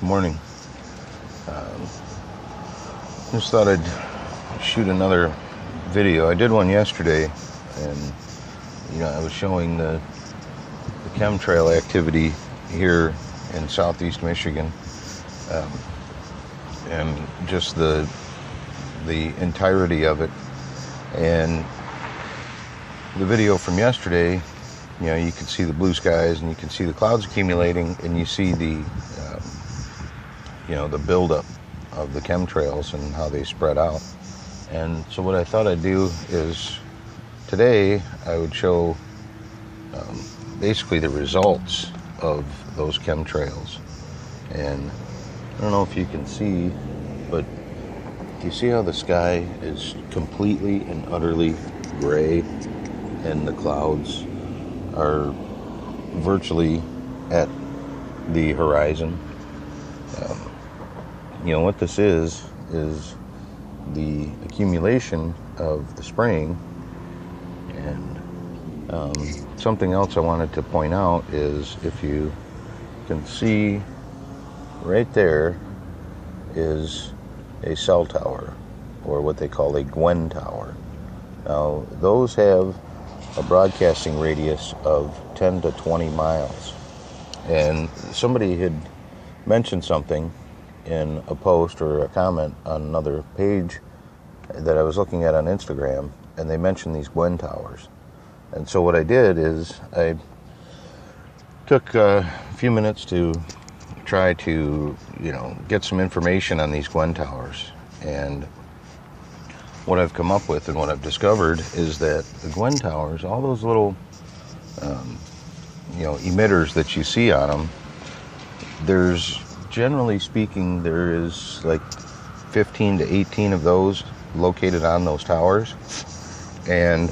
Morning. Just thought I'd shoot another video. I did one yesterday, and I was showing the chemtrail activity here in southeast Michigan, and just the entirety of it. And the video from yesterday, you can see the blue skies and you can see the clouds accumulating, and you see the buildup of the chemtrails and how they spread out. And so what I thought I'd do is today I would show basically the results of those chemtrails. And I don't know if you can see, but you see how the sky is completely and utterly gray, and the clouds are virtually at the horizon. What this is the accumulation of the spraying. And something else I wanted to point out is, if you can see right there is a cell tower, or what they call a GWEN tower. Now, those have a broadcasting radius of 10 to 20 miles. And somebody had mentioned something in a post or a comment on another page that I was looking at on Instagram, and they mentioned these GWEN towers. And so what I did is I took a few minutes to try to, get some information on these GWEN towers. And what I've come up with and what I've discovered is that the GWEN towers, all those little, emitters that you see on them, generally speaking, there is like 15 to 18 of those located on those towers. And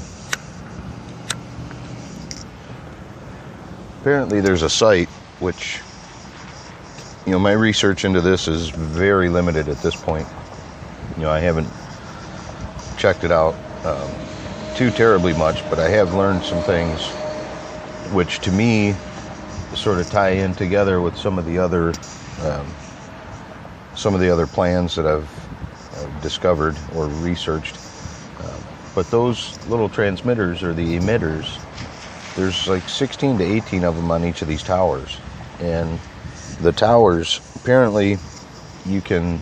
apparently there's a site which, my research into this is very limited at this point. I haven't checked it out too terribly much, but I have learned some things which to me sort of tie in together with some of the other plans that I've discovered or researched. But those little transmitters, or the emitters, there's like 16 to 18 of them on each of these towers. And the towers, apparently you can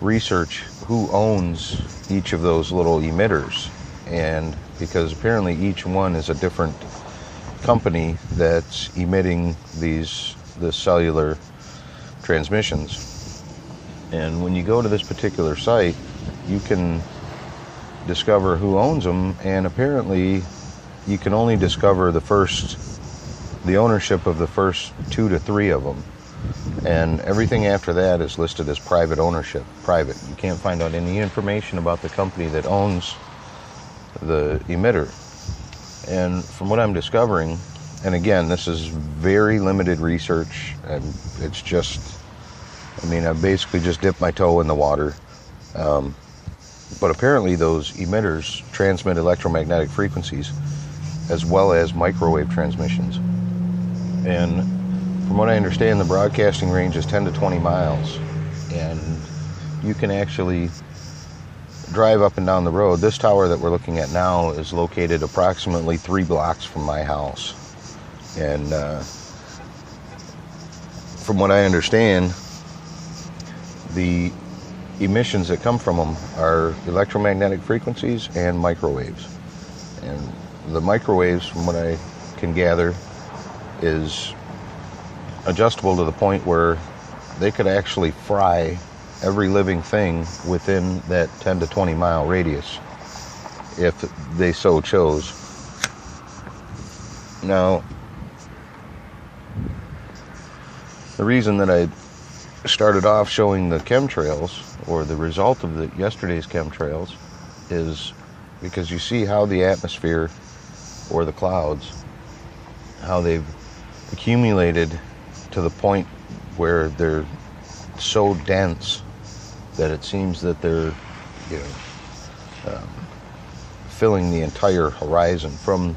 research who owns each of those little emitters, and because apparently each one is a different company that's emitting the cellular transmissions. And when you go to this particular site, you can discover who owns them, and apparently you can only discover the ownership of the first 2 to 3 of them, and everything after that is listed as private ownership. Private. You can't find out any information about the company that owns the emitter. And from what I'm discovering, and again, this is very limited research, and it's just, I basically just dipped my toe in the water. But apparently those emitters transmit electromagnetic frequencies as well as microwave transmissions. And from what I understand, the broadcasting range is 10 to 20 miles. And you can actually drive up and down the road. This tower that we're looking at now is located approximately 3 blocks from my house. And from what I understand, the emissions that come from them are electromagnetic frequencies and microwaves. And the microwaves, from what I can gather, is adjustable to the point where they could actually fry every living thing within that 10 to 20 mile radius if they so chose. Now, the reason that I started off showing the chemtrails, or the result of yesterday's chemtrails, is because you see how the atmosphere, or the clouds, how they've accumulated to the point where they're so dense that it seems that they're filling the entire horizon from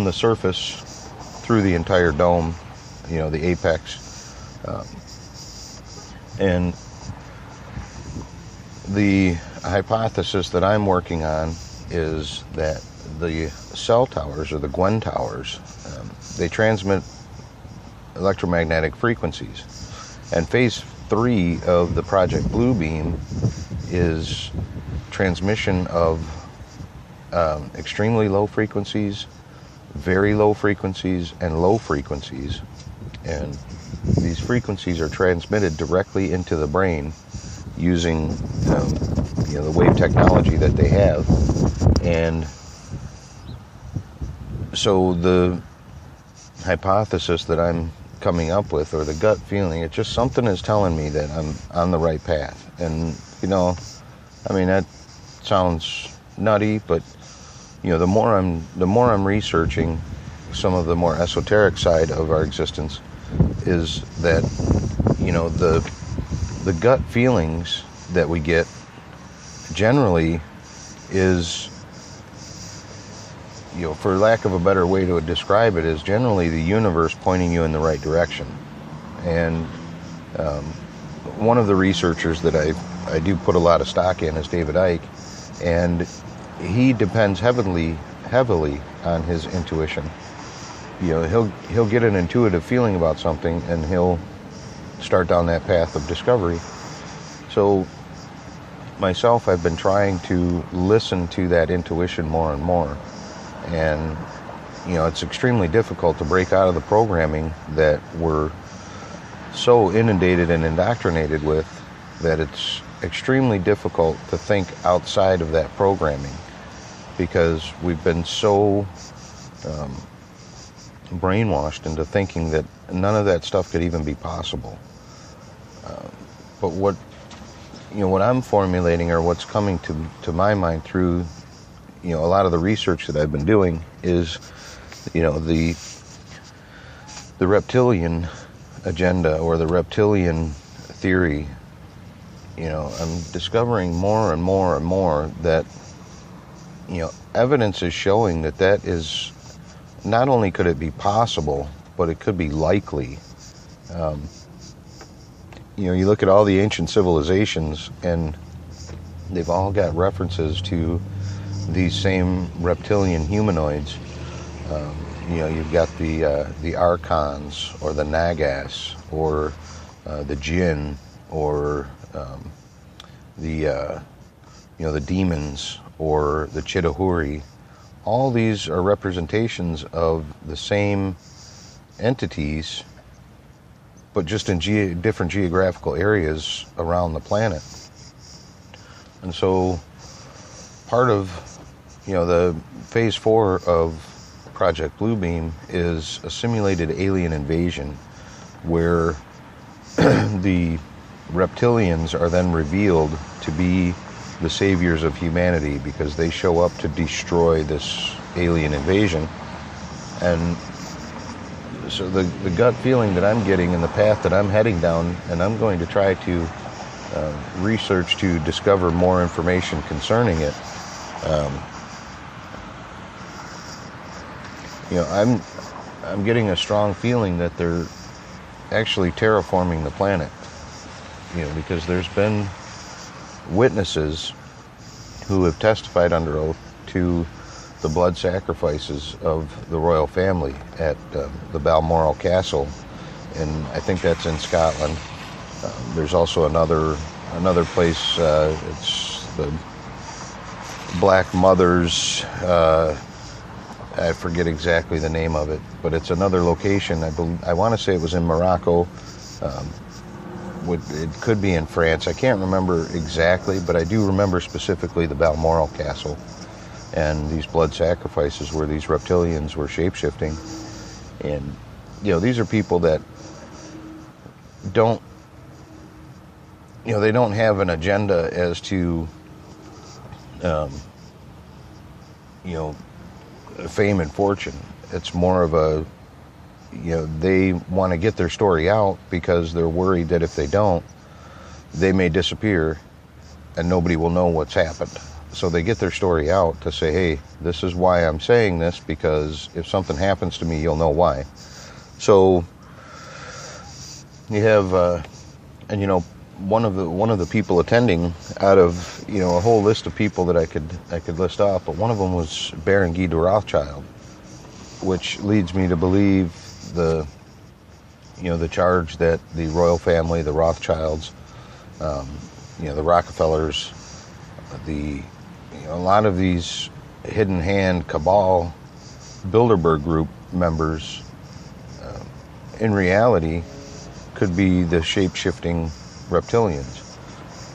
the surface through the entire dome, the apex. And the hypothesis that I'm working on is that the cell towers, or the GWEN towers, they transmit electromagnetic frequencies. And phase 3 of the Project Bluebeam is transmission of extremely low frequencies, very low frequencies, and low frequencies. And these frequencies are transmitted directly into the brain using the wave technology that they have. And so the hypothesis that I'm coming up with, or the gut feeling, it's just something is telling me that I'm on the right path. And that sounds nutty, but the more I'm researching some of the more esoteric side of our existence, is that the gut feelings that we get generally is, for lack of a better way to describe it, is generally the universe pointing you in the right direction. And one of the researchers that I do put a lot of stock in is David Icke, and he depends heavily on his intuition. He'll get an intuitive feeling about something, and he'll start down that path of discovery. So myself, I've been trying to listen to that intuition more and more. And it's extremely difficult to break out of the programming that we're so inundated and indoctrinated with, that it's extremely difficult to think outside of that programming, because we've been so brainwashed into thinking that none of that stuff could even be possible. But what I'm formulating, or what's coming to my mind through a lot of the research that I've been doing, is the reptilian agenda, or the reptilian theory. I'm discovering more and more and more that evidence is showing that is, not only could it be possible, but it could be likely. You look at all the ancient civilizations, and they've all got references to these same reptilian humanoids. You've got the archons, or the nagas, or the jinn, or the demons, or the chittahuri. All these are representations of the same entities, but just in different geographical areas around the planet. And so part of the phase 4 of Project Bluebeam is a simulated alien invasion, where the reptilians are then revealed to be the saviors of humanity, because they show up to destroy this alien invasion. And so the gut feeling that I'm getting, and the path that I'm heading down, and I'm going to try to research to discover more information concerning it. I'm getting a strong feeling that they're actually terraforming the planet. Because there's been witnesses who have testified under oath to the blood sacrifices of the royal family at the Balmoral Castle, and I think that's in Scotland. There's also another place. It's the Black Mothers. I forget exactly the name of it, but it's another location. I want to say it was in Morocco. It could be in France. I can't remember exactly, but I do remember specifically the Balmoral Castle and these blood sacrifices where these reptilians were shape-shifting. And these are people that don't they don't have an agenda as to fame and fortune. It's more of a they want to get their story out, because they're worried that if they don't, they may disappear and nobody will know what's happened. So they get their story out to say, hey, this is why I'm saying this, because if something happens to me, you'll know why. So you have, one of the people attending, out of a whole list of people that I could list off, but one of them was Baron Guy de Rothschild, which leads me to believe the charge that the royal family, the Rothschilds, the Rockefellers, a lot of these hidden hand cabal Bilderberg group members, in reality, could be the shape-shifting reptilians.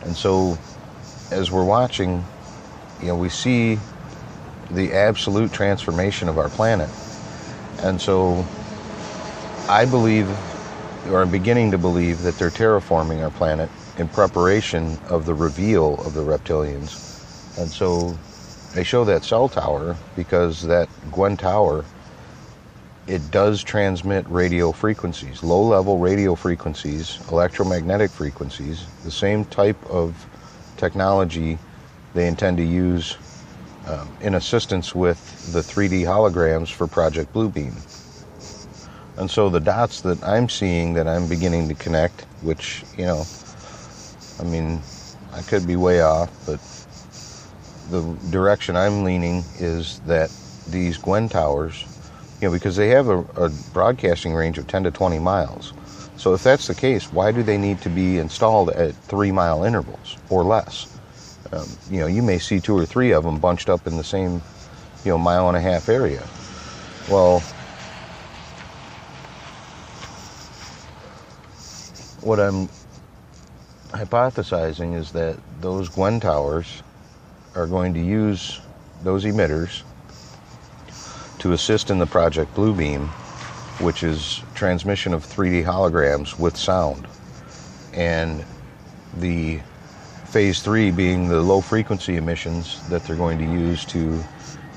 And so, as we're watching, we see the absolute transformation of our planet. And so, I believe, or I'm beginning to believe, that they're terraforming our planet in preparation of the reveal of the reptilians. And so, they show that cell tower because that GWEN tower, it does transmit radio frequencies, low-level radio frequencies, electromagnetic frequencies, the same type of technology they intend to use in assistance with the 3D holograms for Project Bluebeam. And so the dots that I'm seeing, that I'm beginning to connect, which, I could be way off, but the direction I'm leaning is that these GWEN towers, because they have a broadcasting range of 10 to 20 miles. So if that's the case, why do they need to be installed at 3-mile intervals or less? You may see 2 or 3 of them bunched up in the same, mile-and-a-half area. Well, what I'm hypothesizing is that those GWEN towers are going to use those emitters to assist in the Project Bluebeam, which is transmission of 3D holograms with sound. And the phase 3 being the low frequency emissions that they're going to use to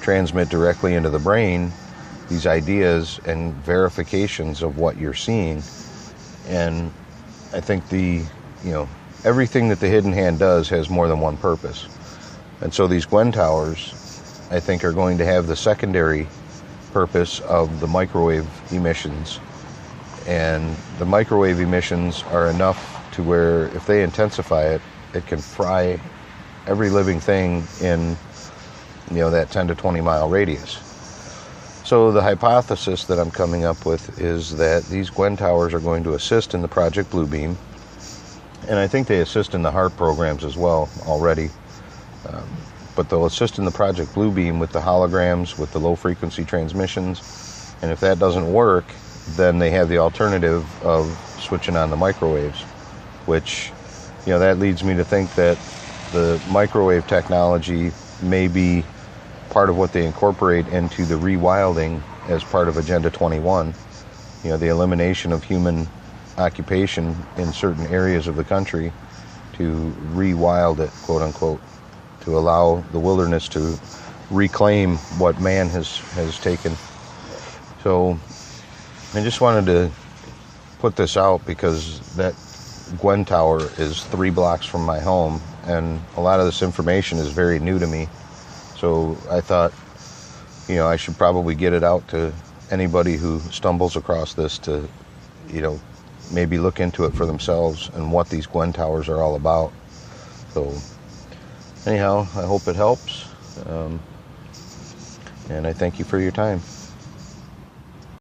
transmit directly into the brain these ideas and verifications of what you're seeing. And I think everything that the hidden hand does has more than one purpose. And so these GWEN towers, I think, are going to have the secondary purpose of the microwave emissions. And the microwave emissions are enough to where if they intensify it, it can fry every living thing in, that 10 to 20 mile radius. So the hypothesis that I'm coming up with is that these GWEN towers are going to assist in the Project Bluebeam. And I think they assist in the HARP programs as well already. But they'll assist in the Project Bluebeam with the holograms, with the low-frequency transmissions. And if that doesn't work, then they have the alternative of switching on the microwaves, which, that leads me to think that the microwave technology may be part of what they incorporate into the rewilding as part of Agenda 21. The elimination of human occupation in certain areas of the country to rewild it, quote unquote, to allow the wilderness to reclaim what man has taken. So I just wanted to put this out because that GWEN tower is 3 blocks from my home, and a lot of this information is very new to me. So I thought, I should probably get it out to anybody who stumbles across this to, maybe look into it for themselves and what these GWEN towers are all about. So anyhow, I hope it helps, and I thank you for your time.